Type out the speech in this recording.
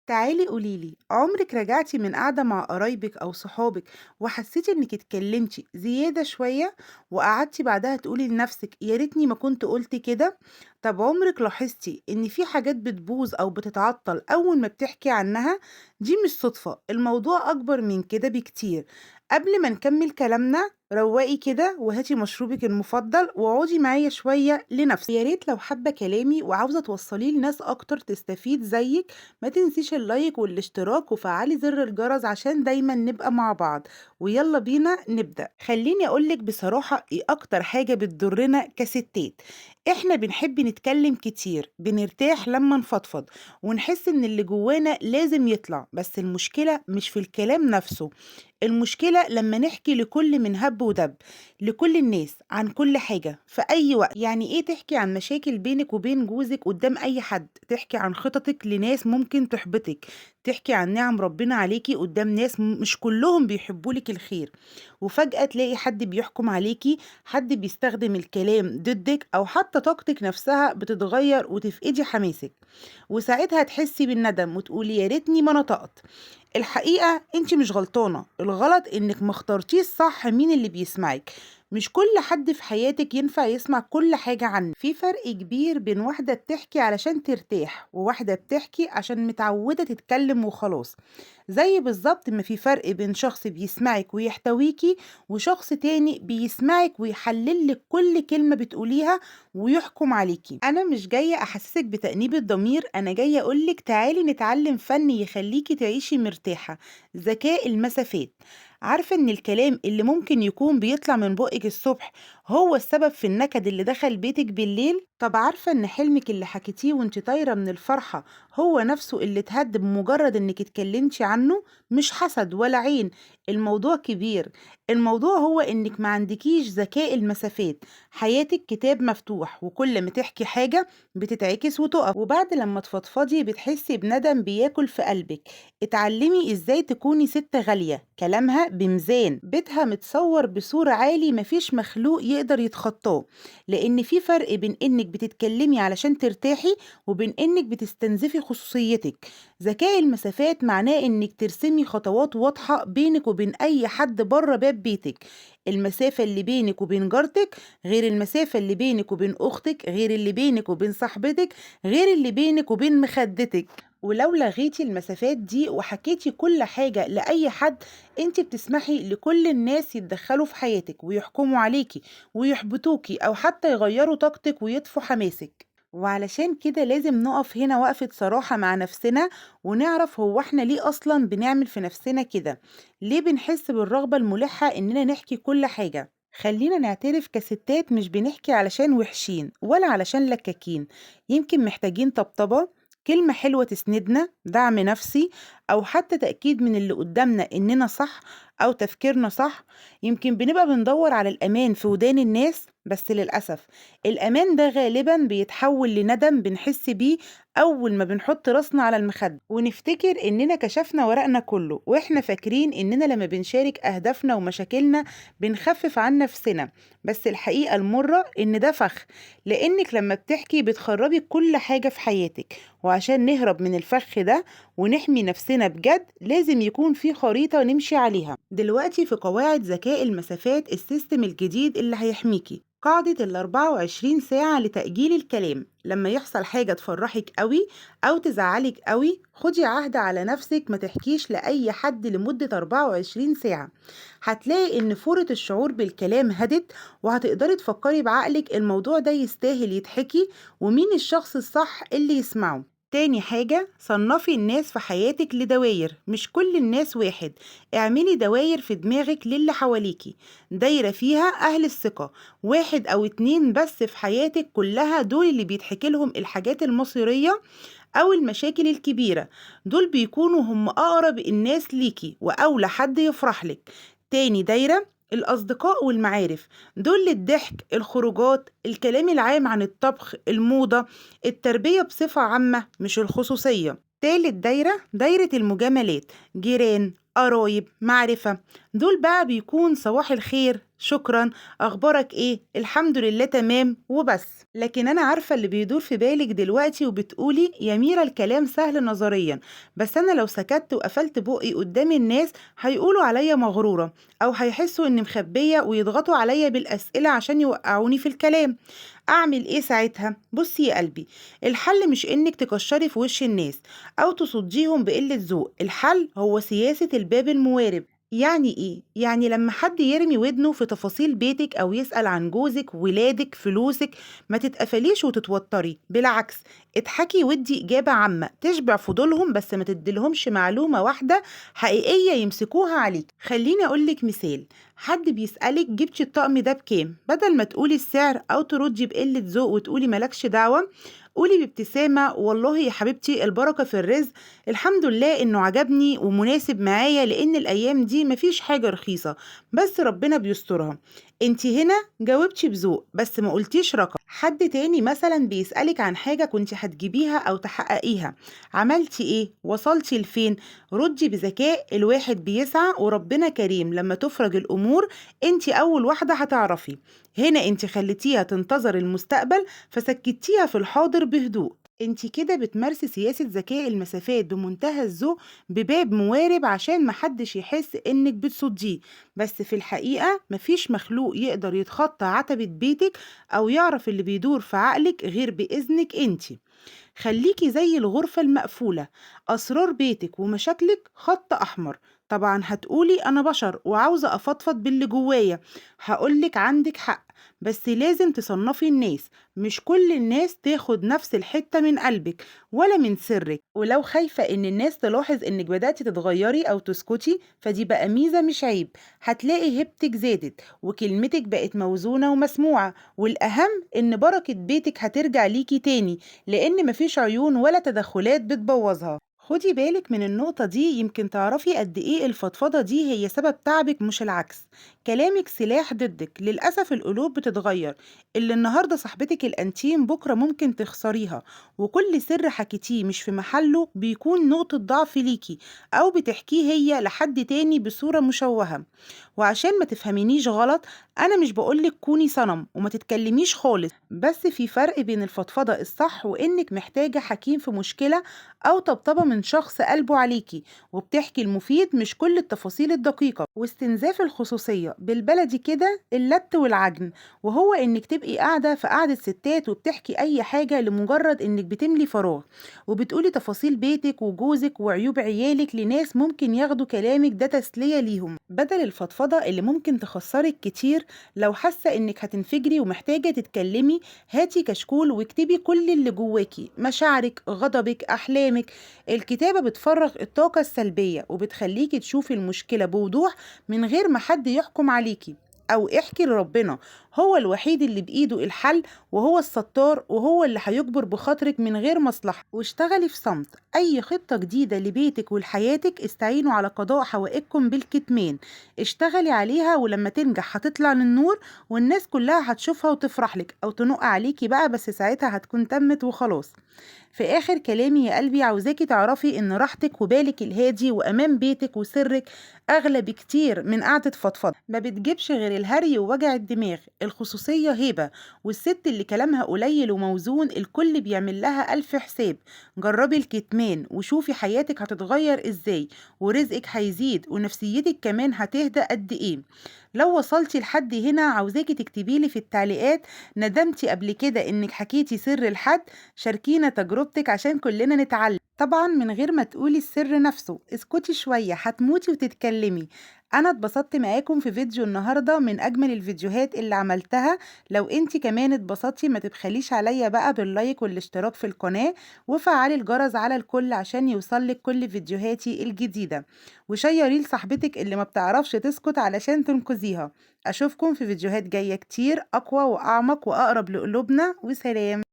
تعالي قوليلي عمرك رجعتي من قعدة مع قرايبك أو صحابك وحسيتي إنك اتكلمتي زيادة شوية وقعدتي بعدها تقولي لنفسك يا ريتني ما كنت قلت كده؟ طب عمرك لاحظتي إن في حاجات بتبوظ أو بتتعطل أول ما بتحكي عنها؟ دي مش صدفة، الموضوع أكبر من كده بكتير. قبل ما نكمل كلامنا روقي كده وهاتي مشروبك المفضل واقعدي معايا شوية لنفسك، يا ريت لو حابة كلامي وعاوزة توصليه لناس أكتر تستفيد زيك ما تنسيش اللايك والاشتراك وفعلي زر الجرس عشان دايما نبقى مع بعض. ويلا بينا نبدأ. خليني أقولك بصراحة ايه أكتر حاجة بتضرنا كستات. احنا بنحب نتكلم كتير، بنرتاح لما نفضفض ونحس ان اللي جوانا لازم يطلع، بس المشكلة مش في الكلام نفسه، المشكلة لما نحكي لكل من هب ودب، لكل الناس عن كل حاجة في أي وقت. يعني إيه تحكي عن مشاكل بينك وبين جوزك قدام أي حد، تحكي عن خططك لناس ممكن تحبطك، تحكي عن نعم ربنا عليكي قدام ناس مش كلهم بيحبولك الخير، وفجأة تلاقي حد بيحكم عليكي، حد بيستخدم الكلام ضدك، أو حتى طاقتك نفسها بتتغير وتفقدي حماسك، وساعتها تحسي بالندم وتقولي يا ريتني ما نطقت. الحقيقة انت مش غلطانة، الغلط انك ما اخترتيش صح مين اللي بيسمعك. مش كل حد في حياتك ينفع يسمع كل حاجة عنك. في فرق كبير بين واحدة بتحكي علشان ترتاح وواحدة بتحكي عشان متعودة تتكلم وخلاص. زي بالظبط ما في فرق بين شخص بيسمعك ويحتويكي وشخص تاني بيسمعك ويحللك كل كلمة بتقوليها ويحكم عليكي. أنا مش جاية أحسسك بتأنيب الضمير، أنا جاية أقولك تعالي نتعلم فن يخليكي تعيشي مرتاحة. ذكاء المسافات. عارفة إن الكلام اللي ممكن يكون بيطلع من بقك الصبح هو السبب في النكد اللي دخل بيتك بالليل؟ طب عارفة إن حلمك اللي حكيتيه وانت طايرة من الفرحة هو نفسه اللي اتهد بمجرد إنك اتكلمتي عنه؟ مش حسد ولا عين، الموضوع كبير. الموضوع هو إنك ما عندكيش ذكاء المسافات. حياتك كتاب مفتوح وكل ما تحكي حاجة بتتعكس وتقف، وبعد لما تفضفضي بتحسي بندم بياكل في قلبك. اتعلمي ازاي تكوني ست غالية، كلامها بميزان، بيتها متصور بصورة عالي مفيش مخلوق يقدر يتخطاه. لان في فرق بين انك بتتكلمي علشان ترتاحي وبين انك بتستنزفي خصوصيتك. ذكاء المسافات معناه انك ترسمي خطوات واضحة بينك وبين اي حد بره باب بيتك. المسافة اللي بينك وبين جارتك غير المسافة اللي بينك وبين أختك، غير اللي بينك وبين صاحبتك، غير اللي بينك وبين مخدتك. ولو لغيتي المسافات دي وحكيتي كل حاجة لأي حد، انت بتسمحي لكل الناس يتدخلوا في حياتك ويحكموا عليكي ويحبطوكي أو حتى يغيروا طاقتك ويطفوا حماسك. وعلشان كده لازم نقف هنا وقفة صراحة مع نفسنا ونعرف هو احنا ليه أصلا بنعمل في نفسنا كده، ليه بنحس بالرغبة الملحة إننا نحكي كل حاجة. خلينا نعترف كستات مش بنحكي علشان وحشين ولا علشان لكاكين، يمكن محتاجين طبطبة، كلمة حلوة تسندنا، دعم نفسي، أو حتى تأكيد من اللي قدامنا إننا صح أو تفكيرنا صح. يمكن بنبقى بندور على الأمان في ودان الناس، بس للأسف الأمان ده غالبا بيتحول لندم بنحس بيه أول ما بنحط راسنا على المخدة ونفتكر إننا كشفنا ورقنا كله، وإحنا فاكرين إننا لما بنشارك أهدافنا ومشاكلنا بنخفف عن نفسنا. بس الحقيقة المرة إن ده فخ، لأنك لما بتحكي بتخربي كل حاجة في حياتك. وعشان نهرب من الفخ ده ونحمي نفسنا بجد لازم يكون في خريطة نمشي عليها. دلوقتي في قواعد ذكاء المسافات السيستم الجديد اللي هيحميكي، قاعدة ال24 ساعة لتأجيل الكلام. لما يحصل حاجة تفرحك قوي أو تزعلك قوي خدي عهد على نفسك ما تحكيش لأي حد لمدة 24 ساعة. هتلاقي إن فورة الشعور بالكلام هدت، وهتقدري تفكري بعقلك الموضوع ده يستاهل يتحكي ومين الشخص الصح اللي يسمعه. تاني حاجة، صنفي الناس في حياتك لدواير، مش كل الناس واحد. اعملي دواير في دماغك للي حواليكي، دايرة فيها أهل الثقة، واحد أو اتنين بس في حياتك كلها، دول اللي بيتحكي لهم الحاجات المصيرية أو المشاكل الكبيرة، دول بيكونوا هم أقرب الناس ليكي وأولى حد يفرح لك. تاني دايرة الأصدقاء والمعارف، دول للضحك، الخروجات، الكلام العام عن الطبخ، الموضة، التربية بصفة عامة مش الخصوصية. تالت دايرة دايرة المجاملات، جيران، قرايب، معرفة، دول بقى بيكون صباح الخير، شكرًا، أخبارك إيه؟ الحمد لله تمام وبس. لكن أنا عارفة اللي بيدور في بالِك دلوقتي وبتقولي يا ميرا الكلام سهل نظريًا، بس أنا لو سكتت وقفلت بُقّي قدّام الناس هيقولوا عليَّ مغرورة، أو هيحسوا إني مخبية ويضغطوا عليَّ بالأسئلة عشان يوقعوني في الكلام. أعمل إيه ساعتها؟ بُصّي يا قلبي، الحل مش إنِّك تكشّري في وش الناس أو تصُدّيهم بقلة ذوق، الحل هو سياسة الباب الموارب. يعني إيه؟ يعني لمّا حد يرمي ودنه في تفاصيل بيتِك أو يسأل عن جوزِك، ولادِك، فلوسِك، ما تتقفليش وتتوتّري، بالعكس اضحكي وادّي إجابة عامة تشبع فضولهم بس ما تدّيلهمش معلومة واحدة حقيقية يمسكوها عليكِ. خلّيني أقول لِك مثال، حد بيسألِك جبتِ الطقم ده بكام؟ بدل ما تقولي السعر أو تردّي بقلة ذوق وتقولي ما لكش دعوة، قولي بابتسامة والله يا حبيبتي البركة في الرزق، الحمد لله إنه عجبني ومناسب معايا لإن الأيام دي ما فيش حاجة رخيصة، بس ربنا بيسترها. أنتِ هنا جاوبتِ بذوق بس ما قلتيش رقم. حد تاني مثلًا بيسألِك عن حاجة كنتِ هتجيبيها أو تحققيها، عملتِ إيه؟ وصلتِ لفين؟ ردي بذكاء، الواحد بيسعى وربنا كريم لما تفرج الأمور أنتِ أول واحدة هتعرفي. هنا أنتِ خليتيها تنتظر المستقبل فسكتيها في الحاضر بهدوء. أنتِ كده بتمارسي سياسة ذكاء المسافات بمنتهى الذوق بباب موارب عشان ما حدش يحس إنِك بتصديه، بس في الحقيقة ما فيش مخلوق يقدر يتخطى عتبة بيتِك أو يعرف اللي بيدور في عقلِك غير بإذنِك أنتِ. خليكي زي الغرفة المقفولة، أسرار بيتك ومشاكلك خط أحمر. طبعا هتقولي أنا بشر وعاوزة أفضفض باللي جوايا، هقولك عندك حق، بس لازم تصنفي الناس، مش كل الناس تاخد نفس الحتة من قلبك ولا من سرك. ولو خايفة إن الناس تلاحظ إنك بدأتي تتغيري أو تسكتي فدي بقى ميزة مش عيب، هتلاقي هيبتك زادت وكلمتك بقت موزونة ومسموعة، والأهم إن بركة بيتك هترجع ليكي تاني لأن مفيش عيون ولا تدخلات بتبوظها. خدي بالك من النقطة دي يمكن تعرفي قد إيه الفضفضة دي هي سبب تعبك مش العكس. كلامك سلاح ضدك، للأسف القلوب بتتغير، اللي النهاردة صاحبتك الأنتيم بكرة ممكن تخسريها، وكل سر حكيتيه مش في محله بيكون نقطة ضعف ليكي أو بتحكيه هي لحد تاني بصورة مشوهة. وعشان ما تفهمينيش غلط، أنا مش بقولك كوني صنم وما تتكلميش خالص، بس في فرق بين الفضفضة الصح وإنك محتاجة حكيم في مشكلة أو طبطبة من شخص قلبه عليكي وبتحكي المفيد مش كل التفاصيل الدقيقة. واستنزاف الخصوصية بالبلدي كده اللت والعجن، وهو إنك تبقي قاعدة في قعدة ستات وبتحكي أي حاجة لمجرد إنك بتملي فراغ، وبتقولي تفاصيل بيتك وجوزك وعيوب عيالك لناس ممكن ياخدوا كلامك ده تسلية ليهم، بدل الفضفضة اللي ممكن تخسرك كتير. لو حاسة إنك هتنفجري ومحتاجة تتكلمي، هاتي كشكول واكتبي كل اللي جواكي، مشاعرك، غضبك، أحلامك. الكتابة بتفرغ الطاقة السلبية وبتخليكي تشوفي المشكلة بوضوح من غير ما حد يحكم عليكي. أو احكي لربنا، هو الوحيد اللي بإيده الحل، وهو الستار وهو اللي هيجبر بخاطرك من غير مصلحة. واشتغلي في صمت، أي خطة جديدة لبيتك ولحياتك استعينوا على قضاء حوائجكم بالكتمان، اشتغلي عليها ولما تنجح هتطلع للنور والناس كلها هتشوفها وتفرح لك أو تنق عليكي بقى، بس ساعتها هتكون تمت وخلاص. في آخر كلامي يا قلبي عاوزاكي تعرفي إن راحتك وبالك الهادي وأمان بيتك وسرك أغلى بكتير من قعدة فضفضة ما بتجيبش غير الهري ووجع الدماغ. الخصوصية هبة، والست اللي كلامها قليل وموزون الكل بيعمل لها ألف حساب. جربي الكتمان وشوفي حياتك هتتغير إزاي، ورزقك هيزيد ونفسيتك كمان هتهدى قد إيه. لو وصلتي لحد هنا عاوزاكي تكتبيلي في التعليقات ندمتي قبل كده إنك حكيتي سر لحد، شاركينا تجربتك عشان كلنا نتعلم، طبعا من غير ما تقولي السر نفسه، اسكتي شوية هتموتي وتتكلمي. أنا اتبسطت معاكم في فيديو النهاردة من أجمل الفيديوهات اللي عملتها. لو انتي كمان اتبسطتي ما تبخليش عليا بقى باللايك والاشتراك في القناة وفعلي الجرس على الكل عشان يوصلك كل فيديوهاتي الجديدة، وشيريه لصاحبتك اللي ما بتعرفش تسكت علشان تنقذيها. أشوفكم في فيديوهات جاية كتير أقوى وأعمق وأقرب لقلوبنا، وسلام.